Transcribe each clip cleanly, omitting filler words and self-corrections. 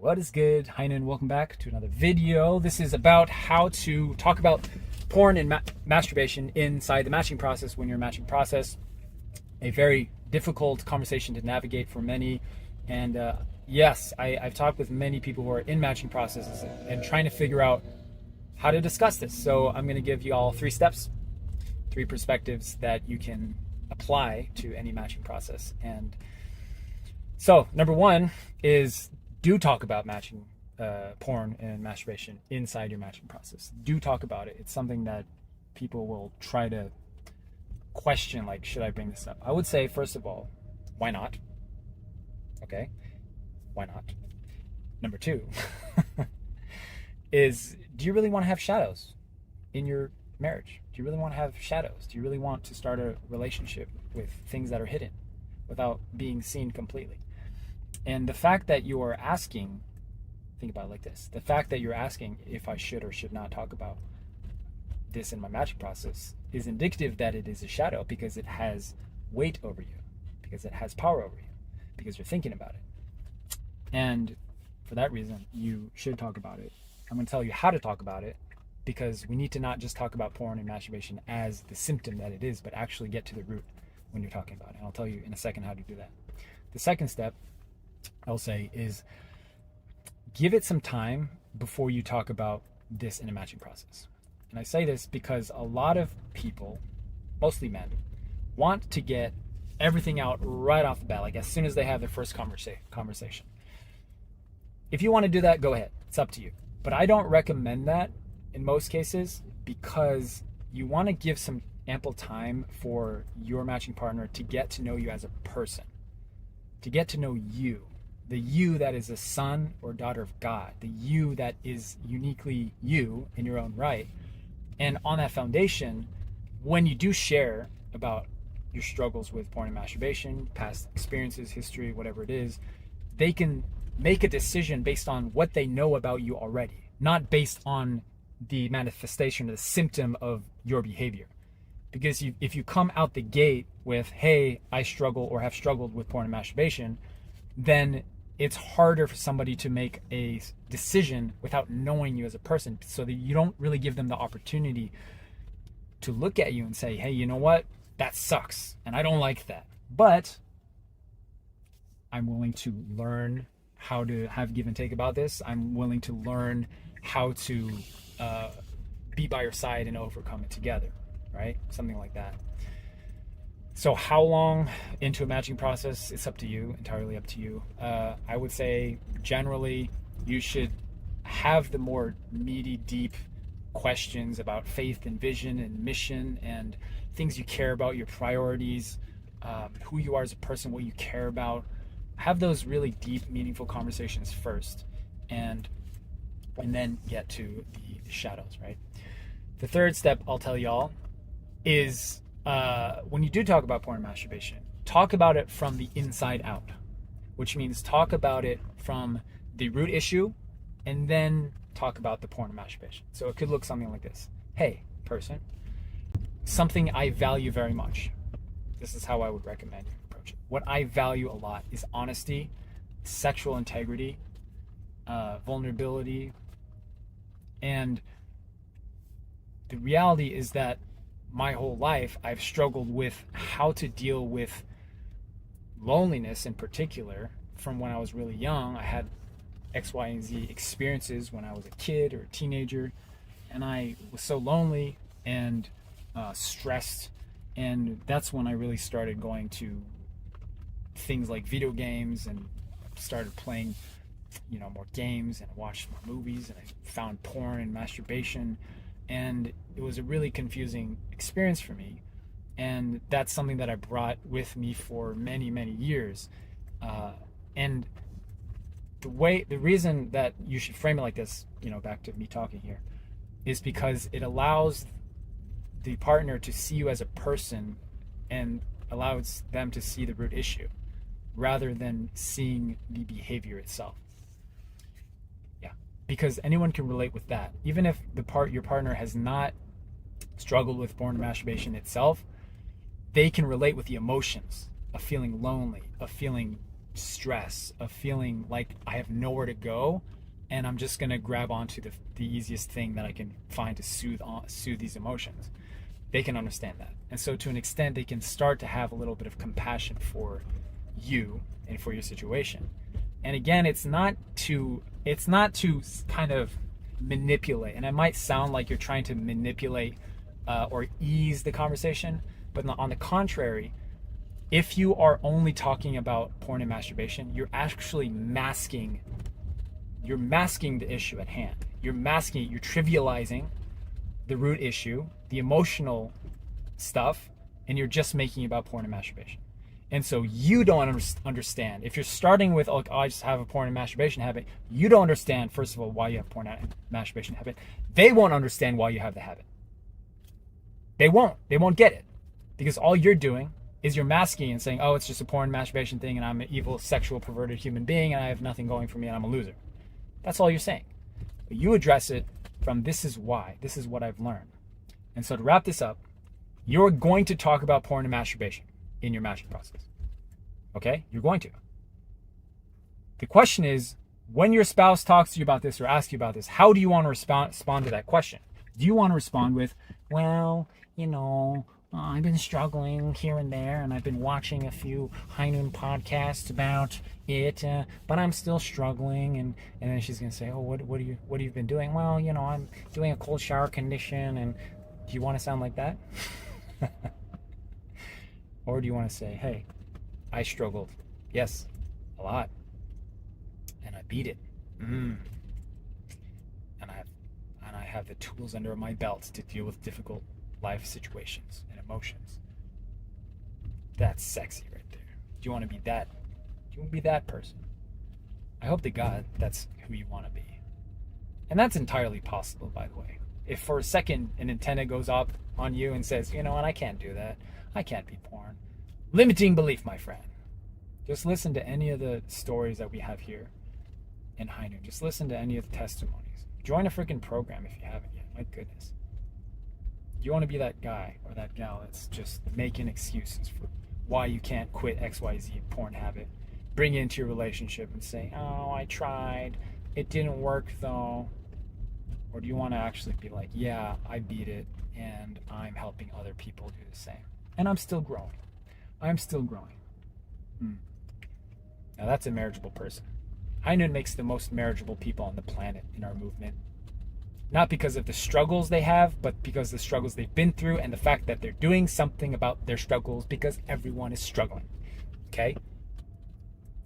What is good? Heinen, welcome back to another video. This is about how to talk about porn and masturbation inside the matching process when you're in a matching process. A very difficult conversation to navigate for many. And yes, I've talked with many people who are in matching processes and trying to figure out how to discuss this. So I'm going to give you all 3 steps, 3 perspectives that you can apply to any matching process. And so number 1 is do talk about matching porn and masturbation inside your matching process. Do talk about it. It's something that people will try to question, like, should I bring this up? I would say, first of all, why not? Okay, why not? Number 2 is, do you really want to have shadows in your marriage? Do you really want to have shadows? Do you really want to start a relationship with things that are hidden without being seen completely? And the fact that you are asking, think about it like this, the fact that you're asking if I should or should not talk about this in my matching process is indicative that it is a shadow, because it has weight over you, because it has power over you, because you're thinking about it. And for that reason, you should talk about it. I'm going to tell you how to talk about it, because we need to not just talk about porn and masturbation as the symptom that it is, but actually get to the root when you're talking about it. And I'll tell you in a second how to do that. The second step I'll say is give it some time before you talk about this in a matching process. And I say this because a lot of people, mostly men, want to get everything out right off the bat, like as soon as they have their first conversation. If you want to do that, go ahead. It's up to you. But I don't recommend that in most cases, because you want to give some ample time for your matching partner to get to know you as a person, to get to know you, the you that is a son or daughter of God, the you that is uniquely you in your own right. And on that foundation, when you do share about your struggles with porn and masturbation, past experiences, history, whatever it is, they can make a decision based on what they know about you already, not based on the manifestation or the symptom of your behavior. Because if you come out the gate with, hey, I struggle or have struggled with porn and masturbation, then it's harder for somebody to make a decision without knowing you as a person, so that you don't really give them the opportunity to look at you and say, hey, you know what? That sucks, and I don't like that. But I'm willing to learn how to have give and take about this. I'm willing to learn how to be by your side and overcome it together, right? Something like that. So how long into a matching process? It's up to you, entirely up to you. I would say generally you should have the more meaty, deep questions about faith and vision and mission and things you care about, your priorities, who you are as a person, what you care about. Have those really deep, meaningful conversations first, and then get to the shadows, right? The third step I'll tell y'all is, when you do talk about porn and masturbation, talk about it from the inside out, which means talk about it from the root issue and then talk about the porn and masturbation. So it could look something like this. Hey, person, something I value very much. This is how I would recommend you approach it. What I value a lot is honesty, sexual integrity, vulnerability. And the reality is that my whole life, I've struggled with how to deal with loneliness in particular. From when I was really young, I had X, Y, and Z experiences when I was a kid or a teenager, and I was so lonely and stressed. And that's when I really started going to things like video games and started playing, more games, and watched more movies, and I found porn and masturbation. And it was a really confusing experience for me. And that's something that I brought with me for many, many years. And the reason that you should frame it like this, back to me talking here, is because it allows the partner to see you as a person and allows them to see the root issue rather than seeing the behavior itself. Because anyone can relate with that. Even if your partner has not struggled with porn and masturbation itself, they can relate with the emotions of feeling lonely, of feeling stress, of feeling like I have nowhere to go, and I'm just gonna grab onto the easiest thing that I can find to soothe these emotions. They can understand that, and so to an extent, they can start to have a little bit of compassion for you and for your situation. And again, it's not to kind of manipulate, and it might sound like you're trying to manipulate or ease the conversation, but on the contrary, if you are only talking about porn and masturbation, you're actually masking the issue at hand. You're trivializing the root issue, the emotional stuff, and you're just making it about porn and masturbation. And so you don't understand. If you're starting with, oh, I just have a porn and masturbation habit, you don't understand, first of all, why you have porn and masturbation habit. They won't understand why you have the habit. They won't get it. Because all you're doing is you're masking and saying, oh, it's just a porn and masturbation thing, and I'm an evil, sexual, perverted human being, and I have nothing going for me, and I'm a loser. That's all you're saying. But you address it from, this is why. This is what I've learned. And so to wrap this up, you're going to talk about porn and masturbation in your matching process. Okay? You're going to. The question is, when your spouse talks to you about this or asks you about this, how do you want to respond to that question? Do you want to respond with, well, I've been struggling here and there, and I've been watching a few high noon podcasts about it, but I'm still struggling. And then she's gonna say, oh, what have you been doing? Well, I'm doing a cold shower condition. And do you want to sound like that? Or do you want to say, hey, I struggled, yes, a lot, and I beat it, and I have the tools under my belt to deal with difficult life situations and emotions. That's sexy right there. Do you want to be that? Do you want to be that person? I hope to God that's who you want to be. And that's entirely possible, by the way. If for a second an antenna goes up on you and says, and I can't do that. I can't be porn. Limiting belief, my friend. Just listen to any of the stories that we have here in High Noon. Just listen to any of the testimonies. Join a freaking program if you haven't yet. My goodness. You want to be that guy or that gal that's just making excuses for why you can't quit XYZ porn habit. Bring it into your relationship and say, oh, I tried. It didn't work though. Or do you want to actually be like, yeah, I beat it and I'm helping other people do the same. And I'm still growing. I'm still growing. Now that's a marriageable person. High Noon makes the most marriageable people on the planet in our movement. Not because of the struggles they have, but because of the struggles they've been through and the fact that they're doing something about their struggles, because everyone is struggling. Okay?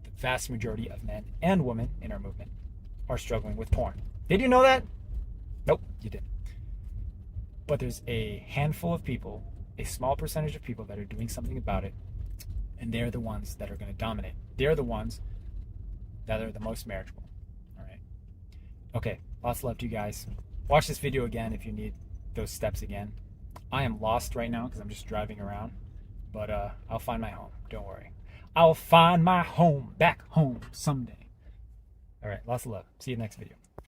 The vast majority of men and women in our movement are struggling with porn. Did you know that? Nope, you didn't. But there's a handful of people, a small percentage of people that are doing something about it, and they're the ones that are going to dominate. They're the ones that are the most marriageable. All right? Okay, lots of love to you guys. Watch this video again if you need those steps again. I am lost right now because I'm just driving around, but I'll find my home. Don't worry. I'll find my home, back home someday. All right, lots of love. See you next video.